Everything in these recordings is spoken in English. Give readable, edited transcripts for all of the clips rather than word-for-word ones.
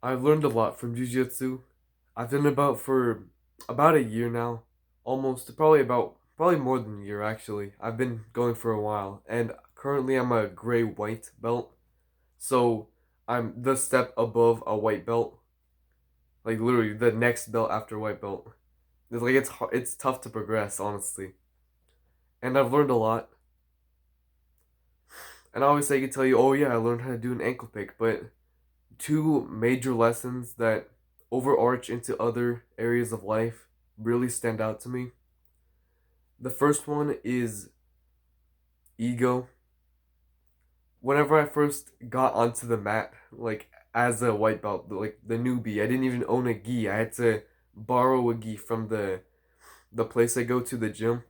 I've learned a lot from jiu-jitsu. I've done about for about a year now. Almost probably more than a year actually. I've been going for a while and currently I'm a gray white belt. So I'm the step above a white belt. Like literally the next belt after white belt. It's tough to progress, honestly. And I've learned a lot. And obviously I could tell you, oh yeah, I learned how to do an ankle pick, but two major lessons that overarch into other areas of life really stand out to me. The first one is ego. Whenever I first got onto the mat, like as a white belt, like the newbie, I didn't even own a gi. I had to borrow a gi from the place I go to, the gym.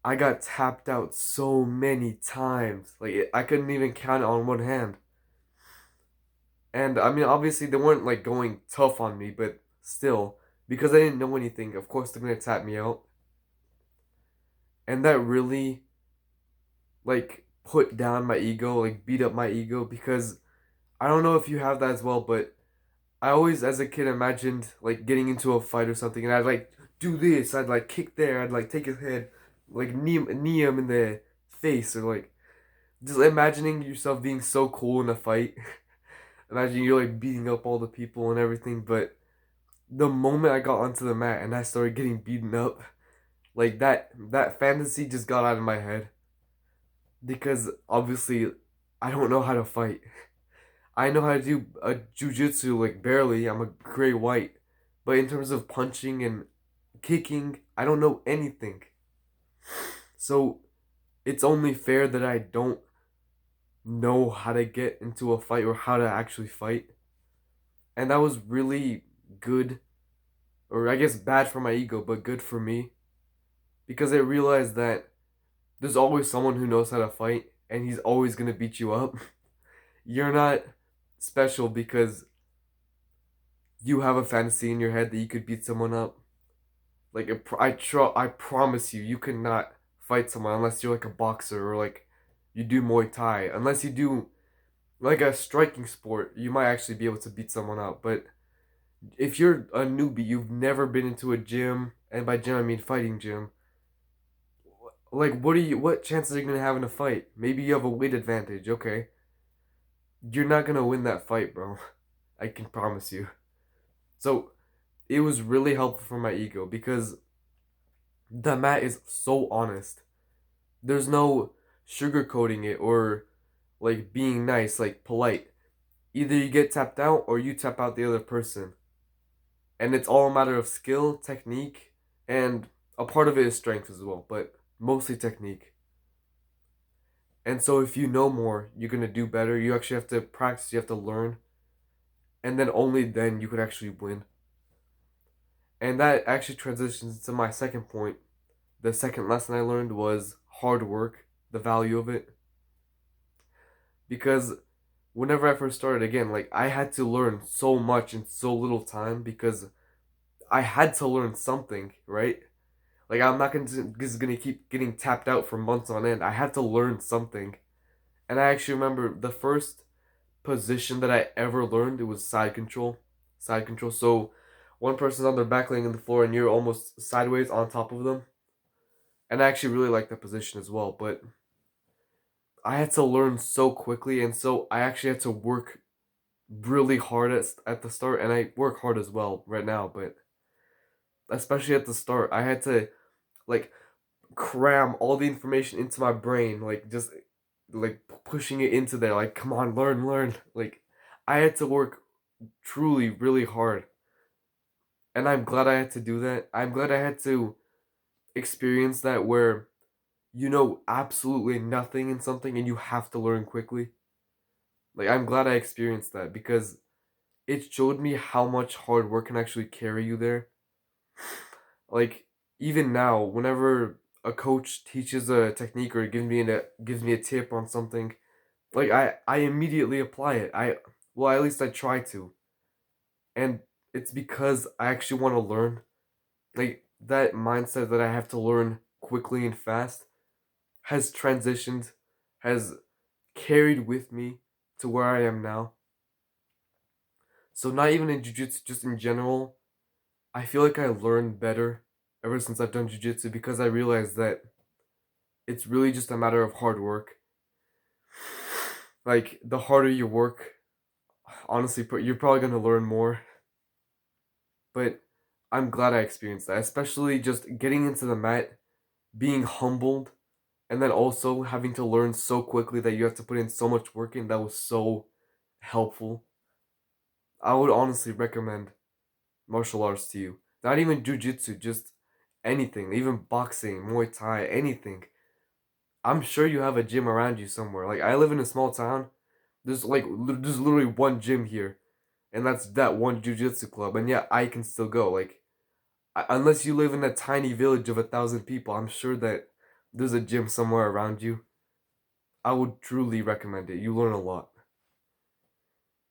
I got tapped out so many times. I couldn't even count it on one hand. And I mean, obviously they weren't like going tough on me, but still, because I didn't know anything, of course they're gonna tap me out. And that really like put down my ego, like beat up my ego because I don't know if you have that as well, but I always as a kid imagined like getting into a fight or something and I'd like do this, I'd like kick there, I'd like take his head, like knee him in the face or like just imagining yourself being so cool in a fight. Imagine you're like beating up all the people and everything, but the moment I got onto the mat and I started getting beaten up, like that fantasy just got out of my head because obviously I don't know how to fight. I know how to do a jujitsu like barely. I'm a gray white, but in terms of punching and kicking, I don't know anything. So it's only fair that I don't know how to get into a fight or how to actually fight. And that was really good, or I guess bad for my ego, but good for me because I realized that there's always someone who knows how to fight and he's always going to beat you up. You're not special because you have a fantasy in your head that you could beat someone up. I promise you, you cannot fight someone unless you're like a boxer or like you do Muay Thai. Unless you do like a striking sport, you might actually be able to beat someone up. But if you're a newbie, you've never been into a gym, and by gym I mean fighting gym. Like, what chances are you gonna have in a fight? Maybe you have a weight advantage. Okay, you're not gonna win that fight, bro. I can promise you. So it was really helpful for my ego because the mat is so honest. There's no sugarcoating it or like being nice, like polite. Either you get tapped out or you tap out the other person. And it's all a matter of skill, technique, and a part of it is strength as well, but mostly technique. And so if you know more, you're gonna do better. You actually have to practice, you have to learn, and then only then you could actually win. And that actually transitions to my second point. The second lesson I learned was hard work, the value of it. Because whenever I first started, again, like I had to learn so much in so little time because I had to learn something, right? Like I'm not just gonna keep getting tapped out for months on end. I had to learn something. And I actually remember the first position that I ever learned, it was side control. Side control. So one person's on their back laying on the floor and you're almost sideways on top of them. And I actually really like that position as well. But I had to learn so quickly and so I actually had to work really hard at the start and I work hard as well right now, but especially at the start, I had to like cram all the information into my brain, like just like pushing it into there, like come on, learn. Like I had to work truly really hard. And I'm glad I had to do that. I'm glad I had to experience that where you know absolutely nothing in something and you have to learn quickly. Like I'm glad I experienced that because it showed me how much hard work can actually carry you there. Like even now, whenever a coach teaches a technique or gives me a tip on something, like I immediately apply it. Well, at least I try to. And it's because I actually want to learn. Like that mindset that I have to learn quickly and fast has transitioned, has carried with me to where I am now. So not even in jiu-jitsu, just in general, I feel like I learned better ever since I've done jiu-jitsu because I realized that it's really just a matter of hard work. Like the harder you work, honestly, you're probably gonna learn more. But I'm glad I experienced that, especially just getting into the mat, being humbled, and then also having to learn so quickly that you have to put in so much work in. That was so helpful. I would honestly recommend martial arts to you. Not even jujitsu, just anything, even boxing, Muay Thai, anything. I'm sure you have a gym around you somewhere. Like I live in a small town. There's literally one gym here, and that's that one jujitsu club. And yeah, I can still go. Like unless you live in a tiny village of 1,000 people, I'm sure that there's a gym somewhere around you. I would truly recommend it. You learn a lot.